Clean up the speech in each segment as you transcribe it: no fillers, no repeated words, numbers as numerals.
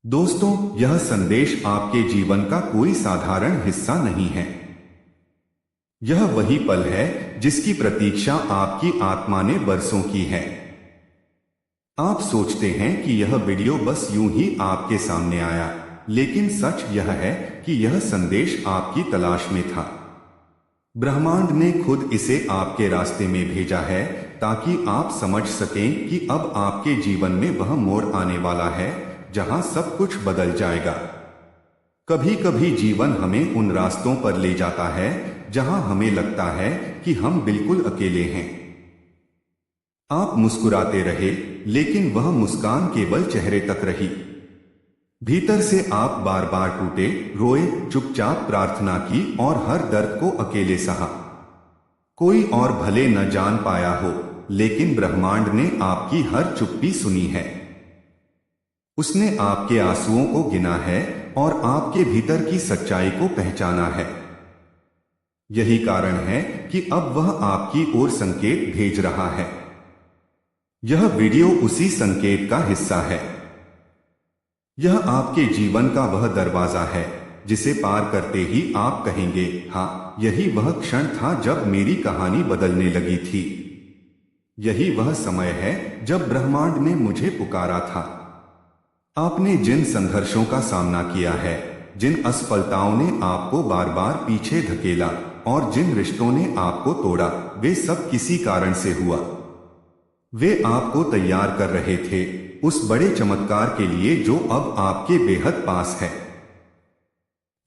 दोस्तों, यह संदेश आपके जीवन का कोई साधारण हिस्सा नहीं है। यह वही पल है जिसकी प्रतीक्षा आपकी आत्मा ने बरसों की है। आप सोचते हैं कि यह वीडियो बस यूं ही आपके सामने आया, लेकिन सच यह है कि यह संदेश आपकी तलाश में था। ब्रह्मांड ने खुद इसे आपके रास्ते में भेजा है ताकि आप समझ सकें कि अब आपके जीवन में वह मोड़ आने वाला है जहां सब कुछ बदल जाएगा। कभी कभी जीवन हमें उन रास्तों पर ले जाता है जहां हमें लगता है कि हम बिल्कुल अकेले हैं। आप मुस्कुराते रहे, लेकिन वह मुस्कान केवल चेहरे तक रही। भीतर से आप बार बार टूटे, रोए, चुपचाप प्रार्थना की और हर दर्द को अकेले सहा। कोई और भले न जान पाया हो, लेकिन ब्रह्मांड ने आपकी हर चुप्पी सुनी है। उसने आपके आंसुओं को गिना है और आपके भीतर की सच्चाई को पहचाना है। यही कारण है कि अब वह आपकी ओर संकेत भेज रहा है। यह वीडियो उसी संकेत का हिस्सा है। यह आपके जीवन का वह दरवाजा है जिसे पार करते ही आप कहेंगे, हाँ, यही वह क्षण था जब मेरी कहानी बदलने लगी थी। यही वह समय है जब ब्रह्मांड ने मुझे पुकारा था। आपने जिन संघर्षों का सामना किया है, जिन असफलताओं ने आपको बार बार पीछे धकेला और जिन रिश्तों ने आपको तोड़ा, वे सब किसी कारण से हुआ। वे आपको तैयार कर रहे थे उस बड़े चमत्कार के लिए जो अब आपके बेहद पास है।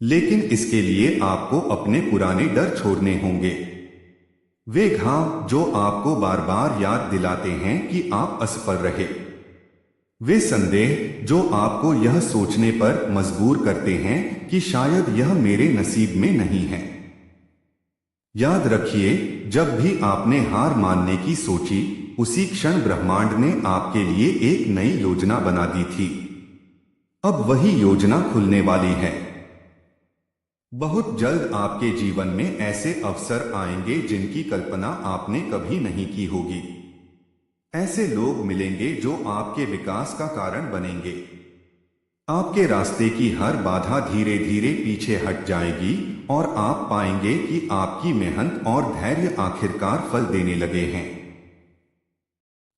लेकिन इसके लिए आपको अपने पुराने डर छोड़ने होंगे। वे घाव जो आपको बार बार याद दिलाते हैं कि आप असफल रहे। वे संदेह जो आपको यह सोचने पर मजबूर करते हैं कि शायद यह मेरे नसीब में नहीं है। याद रखिए, जब भी आपने हार मानने की सोची, उसी क्षण ब्रह्मांड ने आपके लिए एक नई योजना बना दी थी। अब वही योजना खुलने वाली है। बहुत जल्द आपके जीवन में ऐसे अवसर आएंगे जिनकी कल्पना आपने कभी नहीं की होगी। ऐसे लोग मिलेंगे जो आपके विकास का कारण बनेंगे। आपके रास्ते की हर बाधा धीरे धीरे पीछे हट जाएगी और आप पाएंगे कि आपकी मेहनत और धैर्य आखिरकार फल देने लगे हैं।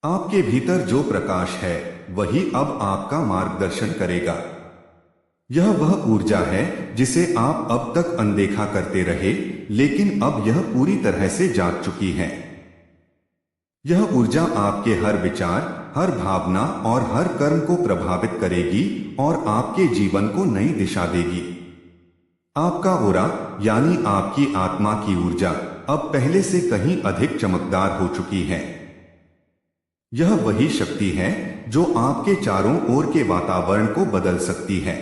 आपके भीतर जो प्रकाश है, वही अब आपका मार्गदर्शन करेगा। यह वह ऊर्जा है जिसे आप अब तक अनदेखा करते रहे, लेकिन अब यह पूरी तरह से जाग चुकी है। यह ऊर्जा आपके हर विचार, हर भावना और हर कर्म को प्रभावित करेगी और आपके जीवन को नई दिशा देगी। आपका ओरा यानी आपकी आत्मा की ऊर्जा अब पहले से कहीं अधिक चमकदार हो चुकी है। यह वही शक्ति है जो आपके चारों ओर के वातावरण को बदल सकती है।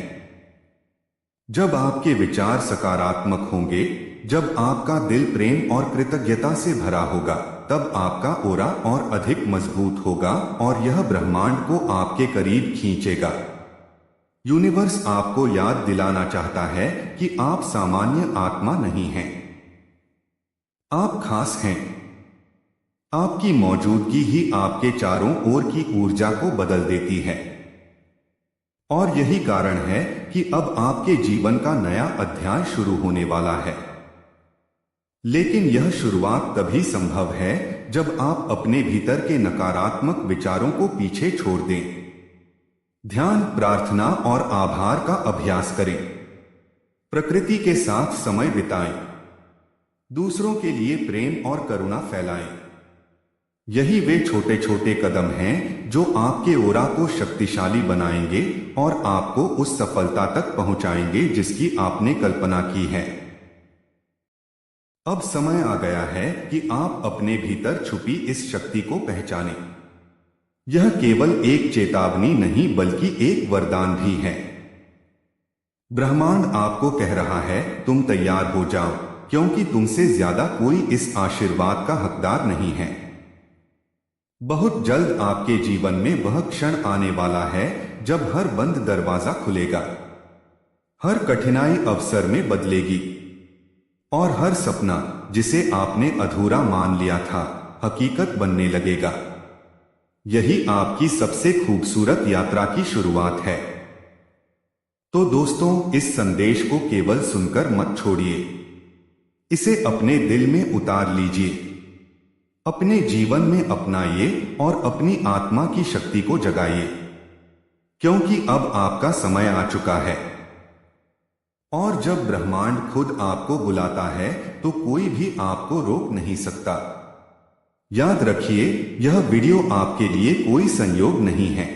जब आपके विचार सकारात्मक होंगे, जब आपका दिल प्रेम और कृतज्ञता से भरा होगा, तब आपका ओरा और अधिक मजबूत होगा और यह ब्रह्मांड को आपके करीब खींचेगा। यूनिवर्स आपको याद दिलाना चाहता है कि आप सामान्य आत्मा नहीं हैं। आप खास हैं। आपकी मौजूदगी ही आपके चारों ओर की ऊर्जा को बदल देती है। और यही कारण है कि अब आपके जीवन का नया अध्याय शुरू होने वाला है। लेकिन यह शुरुआत तभी संभव है जब आप अपने भीतर के नकारात्मक विचारों को पीछे छोड़ दें। ध्यान, प्रार्थना और आभार का अभ्यास करें। प्रकृति के साथ समय बिताएं। दूसरों के लिए प्रेम और करुणा फैलाएं। यही वे छोटे छोटे कदम हैं जो आपके ओरा को शक्तिशाली बनाएंगे और आपको उस सफलता तक पहुंचाएंगे जिसकी आपने कल्पना की है। अब समय आ गया है कि आप अपने भीतर छुपी इस शक्ति को पहचानें। यह केवल एक चेतावनी नहीं बल्कि एक वरदान भी है। ब्रह्मांड आपको कह रहा है, तुम तैयार हो जाओ, क्योंकि तुमसे ज्यादा कोई इस आशीर्वाद का हकदार नहीं है। बहुत जल्द आपके जीवन में वह क्षण आने वाला है जब हर बंद दरवाजा खुलेगा, हर कठिनाई अवसर में बदलेगी और हर सपना जिसे आपने अधूरा मान लिया था, हकीकत बनने लगेगा। यही आपकी सबसे खूबसूरत यात्रा की शुरुआत है। तो दोस्तों, इस संदेश को केवल सुनकर मत छोड़िए, इसे अपने दिल में उतार लीजिए, अपने जीवन में अपनाइए और अपनी आत्मा की शक्ति को जगाइए, क्योंकि अब आपका समय आ चुका है। और जब ब्रह्मांड खुद आपको बुलाता है तो कोई भी आपको रोक नहीं सकता। याद रखिए, यह वीडियो आपके लिए कोई संयोग नहीं है।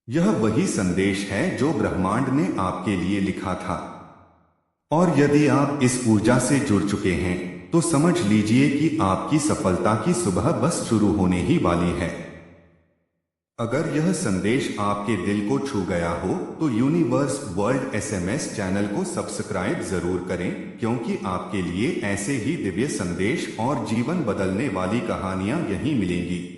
यह वही संदेश है जो ब्रह्मांड ने आपके लिए लिखा था। और यदि आप इस ऊर्जा से जुड़ चुके हैं तो समझ लीजिए कि आपकी सफलता की सुबह बस शुरू होने ही वाली है। अगर यह संदेश आपके दिल को छू गया हो तो यूनिवर्स वर्ल्ड एसएमएस चैनल को सब्सक्राइब जरूर करें, क्योंकि आपके लिए ऐसे ही दिव्य संदेश और जीवन बदलने वाली कहानियां यहीं मिलेंगी।